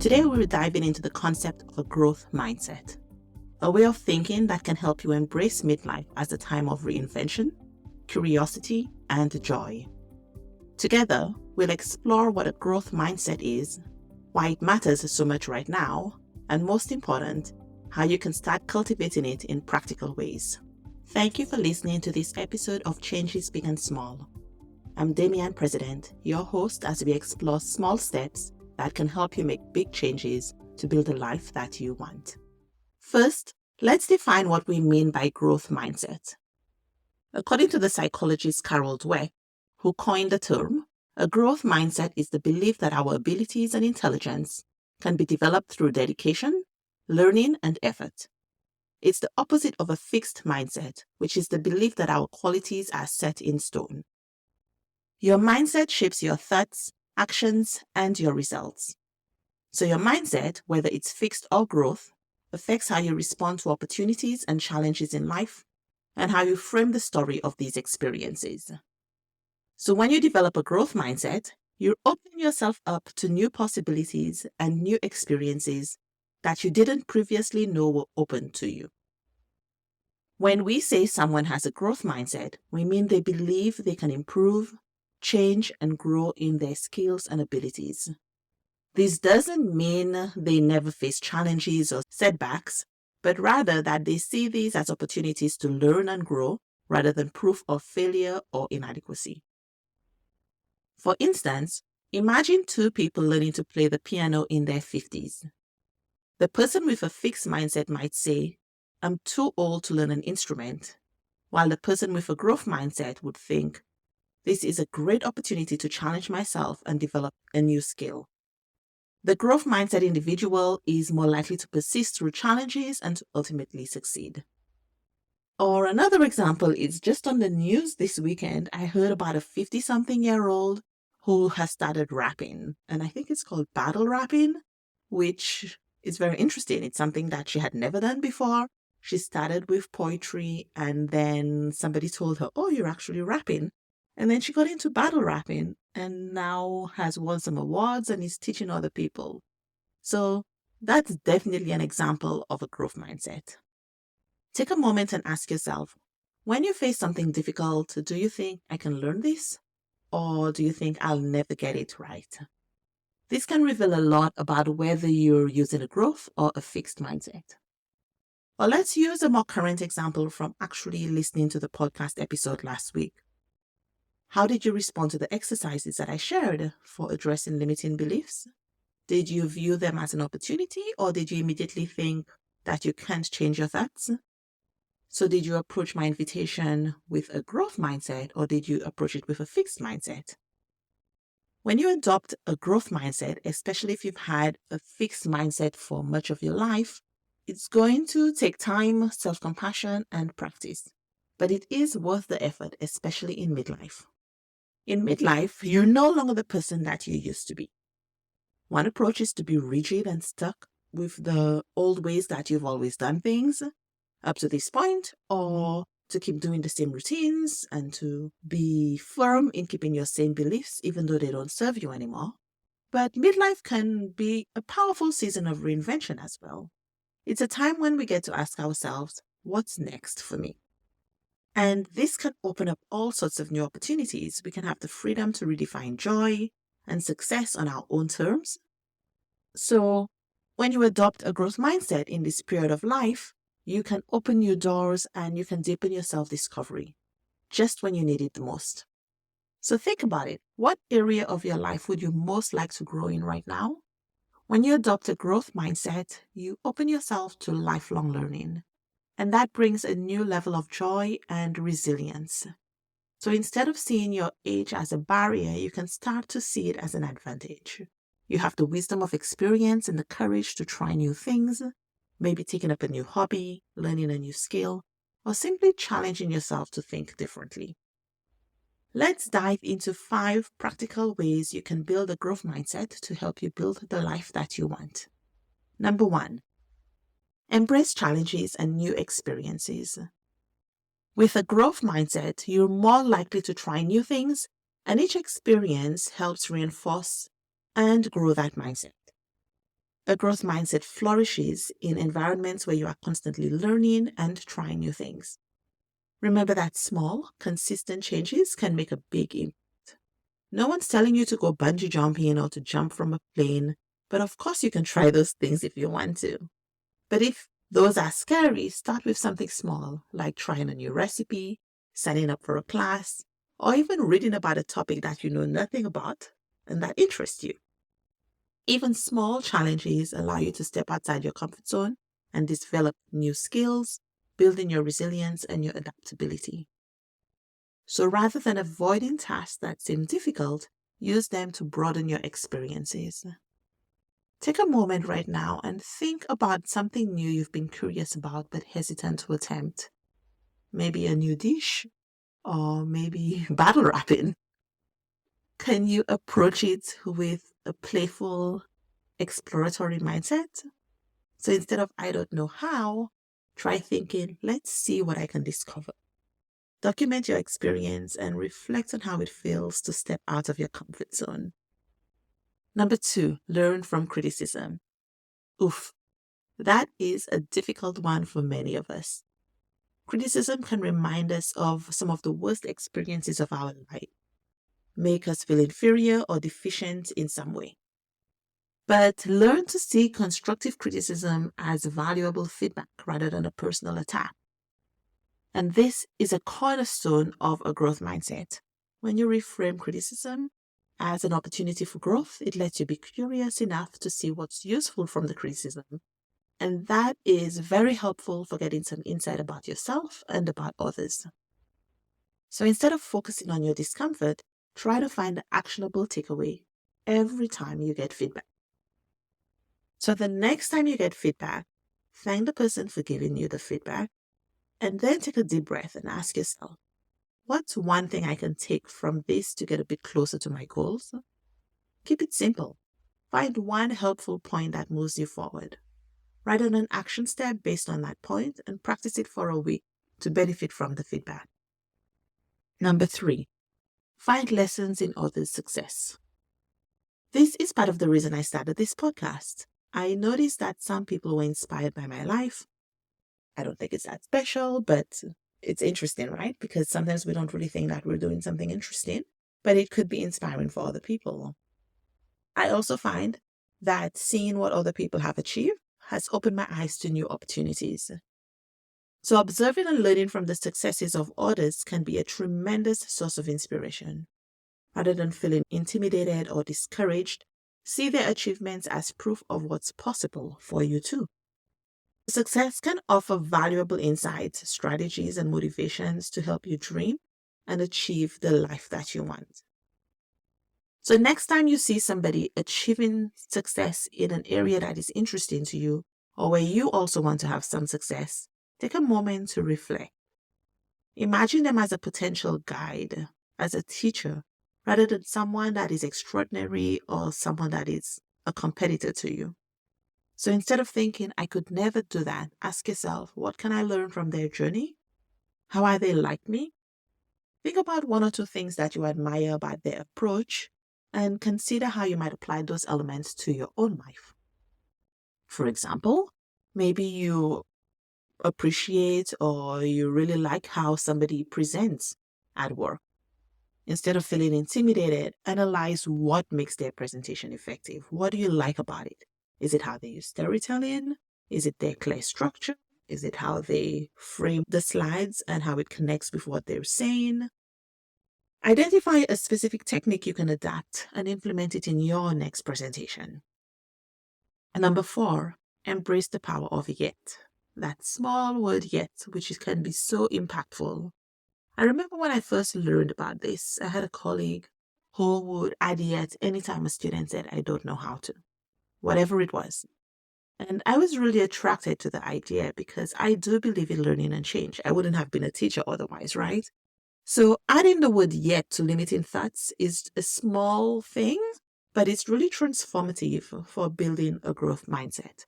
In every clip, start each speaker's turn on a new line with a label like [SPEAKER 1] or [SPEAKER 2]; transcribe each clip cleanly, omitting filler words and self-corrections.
[SPEAKER 1] Today we're diving into the concept of a growth mindset, a way of thinking that can help you embrace midlife as a time of reinvention, curiosity, and joy. Together, we'll explore what a growth mindset is, why it matters so much right now, and most important, how you can start cultivating it in practical ways. Thank you for listening to this episode of Changes Big and Small. I'm Damian President, your host as we explore small steps that can help you make big changes to build a life that you want. First, let's define what we mean by growth mindset. According to the psychologist Carol Dweck, who coined the term, a growth mindset is the belief that our abilities and intelligence can be developed through dedication, learning, and effort. It's the opposite of a fixed mindset, which is the belief that our qualities are set in stone. Your mindset shapes your thoughts, actions, and your results. So your mindset, whether it's fixed or growth, affects how you respond to opportunities and challenges in life and how you frame the story of these experiences. So when you develop a growth mindset, you're opening yourself up to new possibilities and new experiences that you didn't previously know were open to you. When we say someone has a growth mindset, we mean they believe they can improve, change, and grow in their skills and abilities. This doesn't mean they never face challenges or setbacks, but rather that they see these as opportunities to learn and grow rather than proof of failure or inadequacy. For instance, imagine two people learning to play the piano in their 50s. The person with a fixed mindset might say, "I'm too old to learn an instrument," while the person with a growth mindset would think, "This is a great opportunity to challenge myself and develop a new skill." The growth mindset individual is more likely to persist through challenges and to ultimately succeed. Or another example is just on the news this weekend, I heard about a 50-something-year-old who has started rapping, and I think it's called battle rapping, which is very interesting. It's something that she had never done before. She started with poetry, and then somebody told her, "Oh, you're actually rapping." And then she got into battle rapping and now has won some awards and is teaching other people. So that's definitely an example of a growth mindset. Take a moment and ask yourself, when you face something difficult, do you think, "I can learn this?" Or do you think, "I'll never get it right?" This can reveal a lot about whether you're using a growth or a fixed mindset. Well, let's use a more current example from actually listening to the podcast episode last week. How did you respond to the exercises that I shared for addressing limiting beliefs? Did you view them as an opportunity, or did you immediately think that you can't change your thoughts? So did you approach my invitation with a growth mindset, or did you approach it with a fixed mindset? When you adopt a growth mindset, especially if you've had a fixed mindset for much of your life, it's going to take time, self-compassion, and practice. But it is worth the effort, especially in midlife. In midlife, you're no longer the person that you used to be. One approach is to be rigid and stuck with the old ways that you've always done things up to this point, or to keep doing the same routines and to be firm in keeping your same beliefs even though they don't serve you anymore. But midlife can be a powerful season of reinvention as well. It's a time when we get to ask ourselves, what's next for me? And this can open up all sorts of new opportunities. We can have the freedom to redefine joy and success on our own terms. So when you adopt a growth mindset in this period of life, you can open new doors and you can deepen your self-discovery just when you need it the most. So think about it. What area of your life would you most like to grow in right now? When you adopt a growth mindset, you open yourself to lifelong learning. And that brings a new level of joy and resilience. So instead of seeing your age as a barrier, you can start to see it as an advantage. You have the wisdom of experience and the courage to try new things, maybe taking up a new hobby, learning a new skill, or simply challenging yourself to think differently. Let's dive into 5 practical ways you can build a growth mindset to help you build the life that you want. Number 1. Embrace challenges and new experiences. With a growth mindset, you're more likely to try new things, and each experience helps reinforce and grow that mindset. A growth mindset flourishes in environments where you are constantly learning and trying new things. Remember that small, consistent changes can make a big impact. No one's telling you to go bungee jumping or to jump from a plane, but of course you can try those things if you want to. But if those are scary, start with something small, like trying a new recipe, signing up for a class, or even reading about a topic that you know nothing about and that interests you. Even small challenges allow you to step outside your comfort zone and develop new skills, building your resilience and your adaptability. So rather than avoiding tasks that seem difficult, use them to broaden your experiences. Take a moment right now and think about something new you've been curious about but hesitant to attempt. Maybe a new dish, or maybe battle rapping. Can you approach it with a playful, exploratory mindset? So instead of I don't know how, try thinking, let's see what I can discover. Document your experience and reflect on how it feels to step out of your comfort zone. Number 2, learn from criticism. Oof, that is a difficult one for many of us. Criticism can remind us of some of the worst experiences of our life, make us feel inferior or deficient in some way. But learn to see constructive criticism as valuable feedback rather than a personal attack. And this is a cornerstone of a growth mindset. When you reframe criticism as an opportunity for growth, it lets you be curious enough to see what's useful from the criticism. And that is very helpful for getting some insight about yourself and about others. So instead of focusing on your discomfort, try to find an actionable takeaway every time you get feedback. So the next time you get feedback, thank the person for giving you the feedback, and then take a deep breath and ask yourself, what's one thing I can take from this to get a bit closer to my goals? Keep it simple. Find one helpful point that moves you forward. Write down an action step based on that point and practice it for a week to benefit from the feedback. Number 3, find lessons in others' success. This is part of the reason I started this podcast. I noticed that some people were inspired by my life. I don't think it's that special, but it's interesting, right? Because sometimes we don't really think that we're doing something interesting, but it could be inspiring for other people. I also find that seeing what other people have achieved has opened my eyes to new opportunities. So observing and learning from the successes of others can be a tremendous source of inspiration. Rather than feeling intimidated or discouraged, see their achievements as proof of what's possible for you too. Success can offer valuable insights, strategies, and motivations to help you dream and achieve the life that you want. So next time you see somebody achieving success in an area that is interesting to you, or where you also want to have some success, take a moment to reflect. Imagine them as a potential guide, as a teacher, rather than someone that is extraordinary or someone that is a competitor to you. So instead of thinking, I could never do that, ask yourself, what can I learn from their journey? How are they like me? Think about 1 or 2 things that you admire about their approach and consider how you might apply those elements to your own life. For example, maybe you appreciate or you really like how somebody presents at work. Instead of feeling intimidated, analyze what makes their presentation effective. What do you like about it? Is it how they use storytelling? Is it their clear structure? Is it how they frame the slides and how it connects with what they're saying? Identify a specific technique you can adapt and implement it in your next presentation. And number 4, embrace the power of yet. That small word yet, which can be so impactful. I remember when I first learned about this, I had a colleague who would add yet anytime a student said, I don't know how to, whatever it was. And I was really attracted to the idea because I do believe in learning and change. I wouldn't have been a teacher otherwise, right? So adding the word yet to limiting thoughts is a small thing, but it's really transformative for building a growth mindset.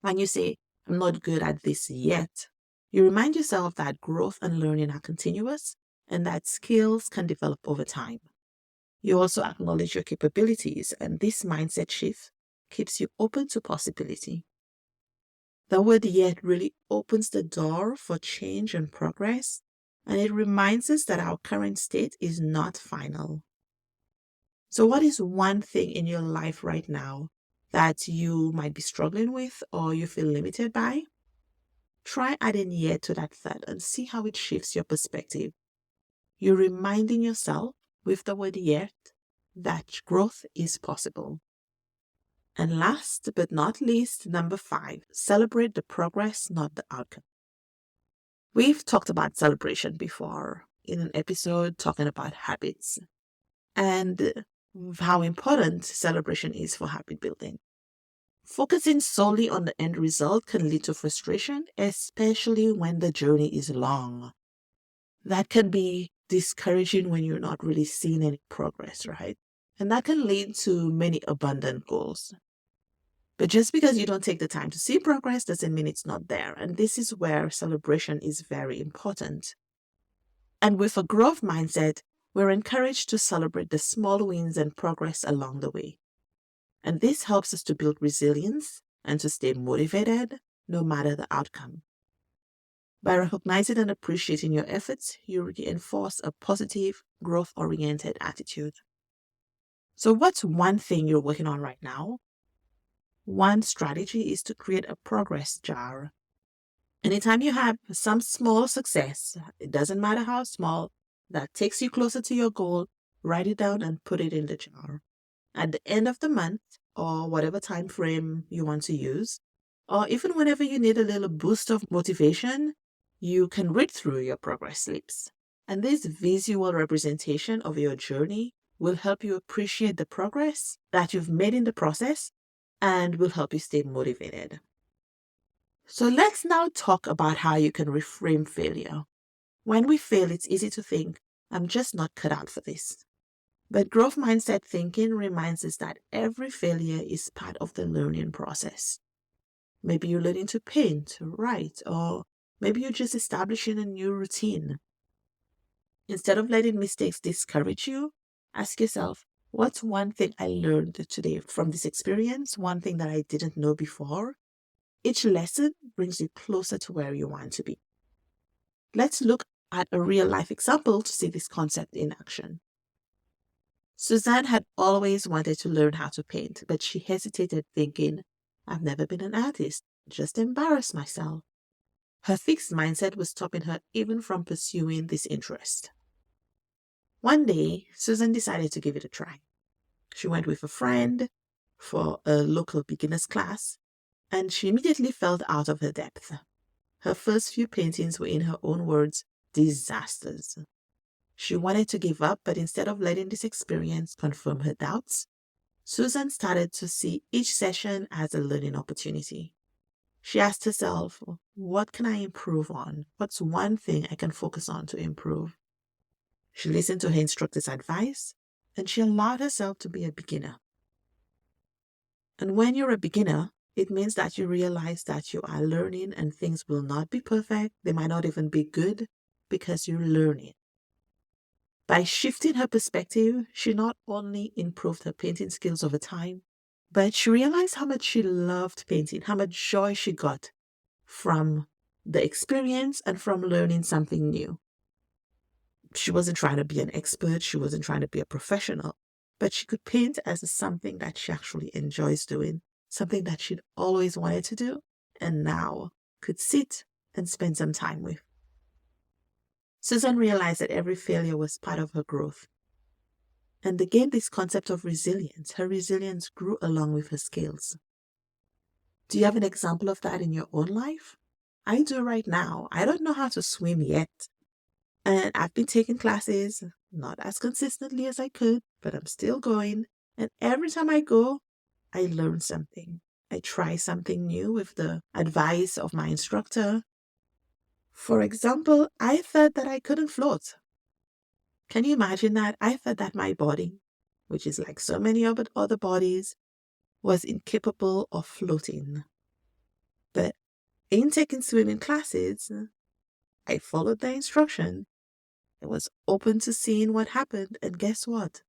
[SPEAKER 1] When you say, I'm not good at this yet, you remind yourself that growth and learning are continuous and that skills can develop over time. You also acknowledge your capabilities, and this mindset shift keeps you open to possibility. The word yet really opens the door for change and progress, and it reminds us that our current state is not final. So, what is one thing in your life right now that you might be struggling with or you feel limited by? Try adding yet to that thought and see how it shifts your perspective. You're reminding yourself with the word yet that growth is possible. And last but not least, number 5, celebrate the progress, not the outcome. We've talked about celebration before in an episode talking about habits and how important celebration is for habit building. Focusing solely on the end result can lead to frustration, especially when the journey is long. That can be discouraging when you're not really seeing any progress, right? And that can lead to many abandoned goals. But just because you don't take the time to see progress doesn't mean it's not there. And this is where celebration is very important. And with a growth mindset, we're encouraged to celebrate the small wins and progress along the way. And this helps us to build resilience and to stay motivated no matter the outcome. By recognizing and appreciating your efforts, you reinforce a positive, growth-oriented attitude. So what's one thing you're working on right now? One strategy is to create a progress jar. Anytime you have some small success, it doesn't matter how small, that takes you closer to your goal, write it down and put it in the jar. At the end of the month, or whatever time frame you want to use, or even whenever you need a little boost of motivation, you can read through your progress slips. And this visual representation of your journey will help you appreciate the progress that you've made in the process and will help you stay motivated. So let's now talk about how you can reframe failure. When we fail, it's easy to think, I'm just not cut out for this. But growth mindset thinking reminds us that every failure is part of the learning process. Maybe you're learning to paint, write, or maybe you're just establishing a new routine. Instead of letting mistakes discourage you, ask yourself, what's one thing I learned today from this experience? One thing that I didn't know before? Each lesson brings you closer to where you want to be. Let's look at a real life example to see this concept in action. Suzanne had always wanted to learn how to paint, but she hesitated, thinking, I've never been an artist, just embarrass myself. Her fixed mindset was stopping her even from pursuing this interest. One day, Susan decided to give it a try. She went with a friend for a local beginner's class, and she immediately felt out of her depth. Her first few paintings were, in her own words, disasters. She wanted to give up, but instead of letting this experience confirm her doubts, Susan started to see each session as a learning opportunity. She asked herself, what can I improve on? What's one thing I can focus on to improve? She listened to her instructor's advice, and she allowed herself to be a beginner. And when you're a beginner, it means that you realize that you are learning and things will not be perfect. They might not even be good because you're learning. By shifting her perspective, she not only improved her painting skills over time, but she realized how much she loved painting, how much joy she got from the experience and from learning something new. She wasn't trying to be an expert, she wasn't trying to be a professional, but she could paint as something that she actually enjoys doing, something that she'd always wanted to do, and now could sit and spend some time with. Susan realized that every failure was part of her growth. And again, this concept of resilience, her resilience grew along with her skills. Do you have an example of that in your own life? I do right now. I don't know how to swim yet. And I've been taking classes, not as consistently as I could, but I'm still going. And every time I go, I learn something. I try something new with the advice of my instructor. For example, I thought that I couldn't float. Can you imagine that? I thought that my body, which is like so many other bodies, was incapable of floating. But in taking swimming classes, I followed the instruction. I was open to seeing what happened, and guess what?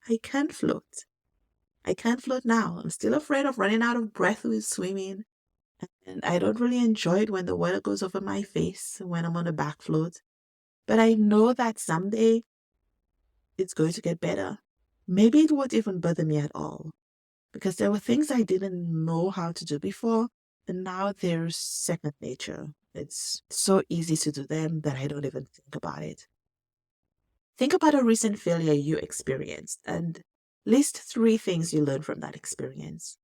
[SPEAKER 1] I can float. I can't float now. I'm still afraid of running out of breath with swimming. And I don't really enjoy it when the water goes over my face when I'm on a back float. But I know that someday it's going to get better. Maybe it won't even bother me at all because there were things I didn't know how to do before, and now they're second nature. It's so easy to do them that I don't even think about it. Think about a recent failure you experienced and list 3 things you learned from that experience.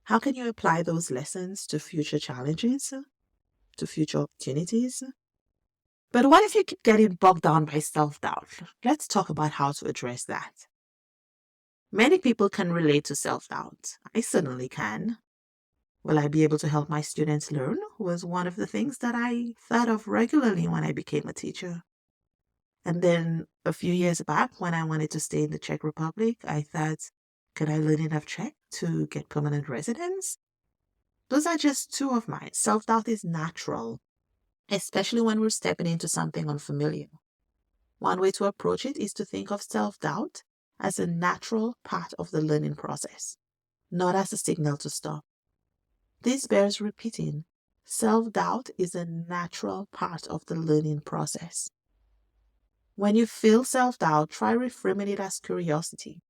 [SPEAKER 1] How can you apply those lessons to future challenges, to future opportunities? But what if you keep getting bogged down by self-doubt? Let's talk about how to address that. Many people can relate to self-doubt. I certainly can. Will I be able to help my students learn? Was one of the things that I thought of regularly when I became a teacher. And then a few years back, when I wanted to stay in the Czech Republic, I thought, could I learn enough Czech to get permanent residence? Those are just 2 of mine. Self-doubt is natural, especially when we're stepping into something unfamiliar. One way to approach it is to think of self-doubt as a natural part of the learning process, not as a signal to stop. This bears repeating. Self-doubt is a natural part of the learning process. When you feel self-doubt, try reframing it as curiosity.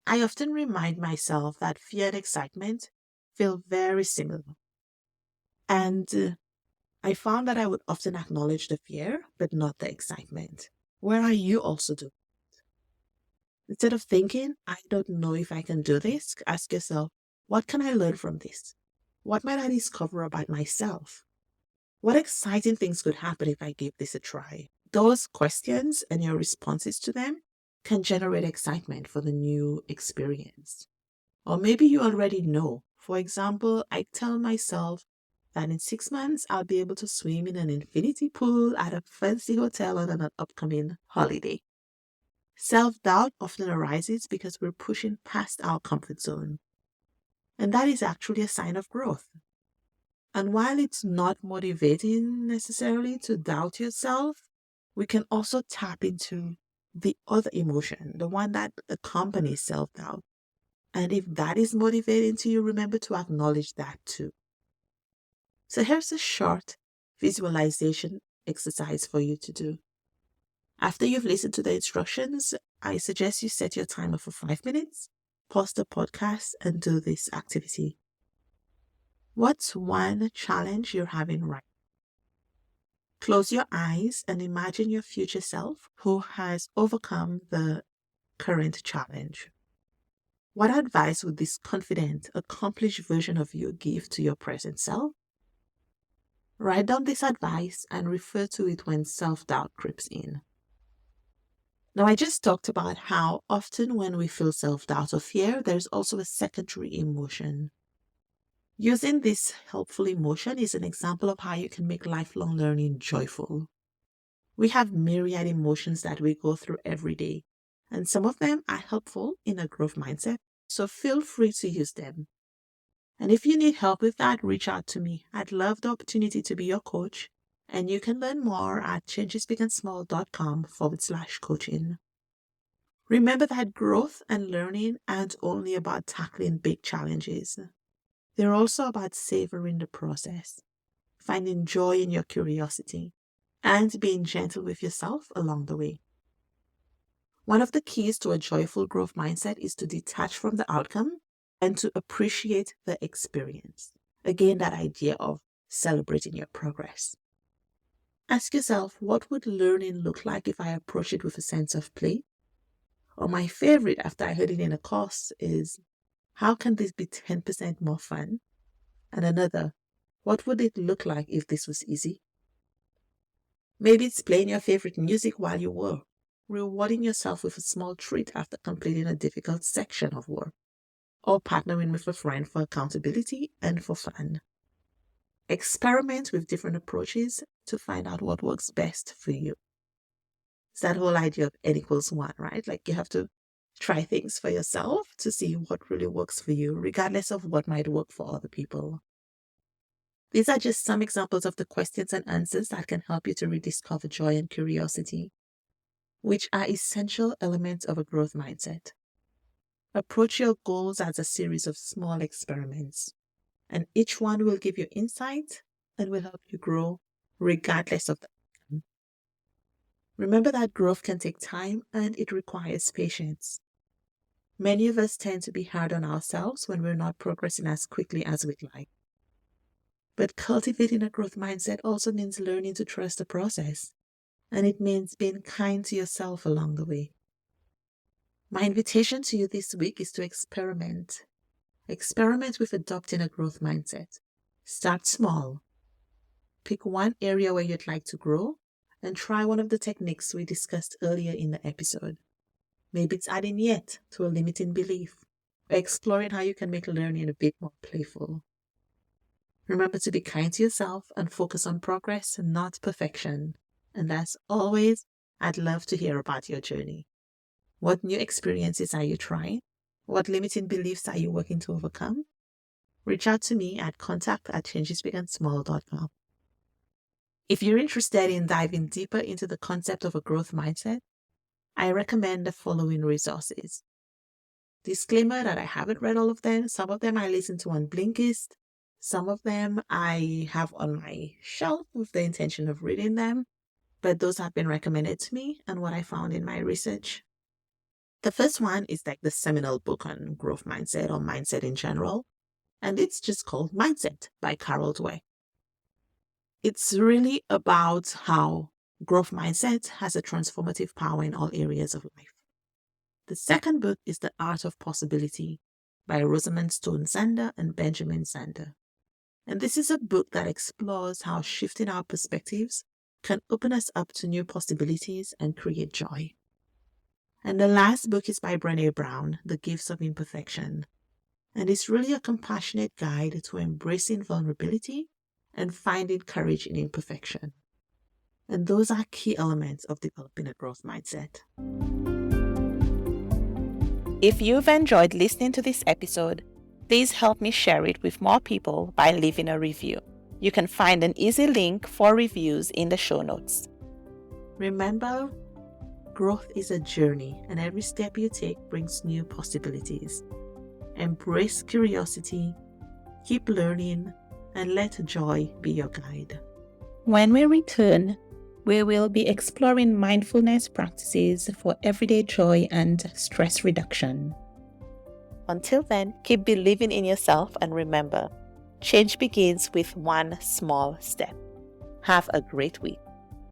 [SPEAKER 1] I often remind myself that fear and excitement feel very similar. And I found that I would often acknowledge the fear, but not the excitement. Where are you also doing? Instead of thinking, I don't know if I can do this, ask yourself, what can I learn from this? What might I discover about myself? What exciting things could happen if I gave this a try? Those questions and your responses to them can generate excitement for the new experience. Or maybe you already know. For example, I tell myself that in 6 months, I'll be able to swim in an infinity pool at a fancy hotel on an upcoming holiday. Self-doubt often arises because we're pushing past our comfort zone. And that is actually a sign of growth. And while it's not motivating necessarily to doubt yourself, we can also tap into the other emotion, the one that accompanies self-doubt. And if that is motivating to you, remember to acknowledge that too. So here's a short visualization exercise for you to do. After you've listened to the instructions, I suggest you set your timer for 5 minutes, pause the podcast, and do this activity. What's one challenge you're having right now? Close your eyes and imagine your future self who has overcome the current challenge. What advice would this confident, accomplished version of you give to your present self? Write down this advice and refer to it when self-doubt creeps in. Now, I just talked about how often when we feel self-doubt or fear, there's also a secondary emotion. Using this helpful emotion is an example of how you can make lifelong learning joyful. We have myriad emotions that we go through every day, and some of them are helpful in a growth mindset, so feel free to use them. And if you need help with that, reach out to me. I'd love the opportunity to be your coach, and you can learn more at changesbigandsmall.com/coaching. Remember that growth and learning aren't only about tackling big challenges. They're also about savoring the process, finding joy in your curiosity, and being gentle with yourself along the way. One of the keys to a joyful growth mindset is to detach from the outcome and to appreciate the experience. Again, that idea of celebrating your progress. Ask yourself, what would learning look like if I approach it with a sense of play? Or my favorite after I heard it in a course is, how can this be 10% more fun? And another, what would it look like if this was easy? Maybe it's playing your favorite music while you work, rewarding yourself with a small treat after completing a difficult section of work, or partnering with a friend for accountability and for fun. Experiment with different approaches to find out what works best for you. It's that whole idea of N equals 1, right? Like you have to try things for yourself to see what really works for you, regardless of what might work for other people. These are just some examples of the questions and answers that can help you to rediscover joy and curiosity, which are essential elements of a growth mindset. Approach your goals as a series of small experiments, and each one will give you insight and will help you grow regardless of the outcome. Remember that growth can take time and it requires patience. Many of us tend to be hard on ourselves when we're not progressing as quickly as we'd like. But cultivating a growth mindset also means learning to trust the process, and it means being kind to yourself along the way. My invitation to you this week is to experiment. Experiment with adopting a growth mindset. Start small. Pick one area where you'd like to grow and try one of the techniques we discussed earlier in the episode. Maybe it's adding yet to a limiting belief, or exploring how you can make learning a bit more playful. Remember to be kind to yourself and focus on progress, not perfection. And as always, I'd love to hear about your journey. What new experiences are you trying? What limiting beliefs are you working to overcome? Reach out to me at contact@changesbigandsmall.com. If you're interested in diving deeper into the concept of a growth mindset, I recommend the following resources. Disclaimer that I haven't read all of them. Some of them I listen to on Blinkist. Some of them I have on my shelf with the intention of reading them, but those have been recommended to me and what I found in my research. The first one is like the seminal book on growth mindset or mindset in general, and it's just called Mindset by Carol Dweck. It's really about how growth mindset has a transformative power in all areas of life. The second book is The Art of Possibility by Rosamund Stone Zander and Benjamin Zander. And this is a book that explores how shifting our perspectives can open us up to new possibilities and create joy. And the last book is by Brené Brown, The Gifts of Imperfection. And it's really a compassionate guide to embracing vulnerability and finding courage in imperfection. And those are key elements of developing a growth mindset. If you've enjoyed listening to this episode, please help me share it with more people by leaving a review. You can find an easy link for reviews in the show notes. Remember, growth is a journey, and every step you take brings new possibilities. Embrace curiosity, keep learning, and let joy be your guide. When we return, we will be exploring mindfulness practices for everyday joy and stress reduction. Until then, keep believing in yourself and remember, change begins with one small step. Have a great week.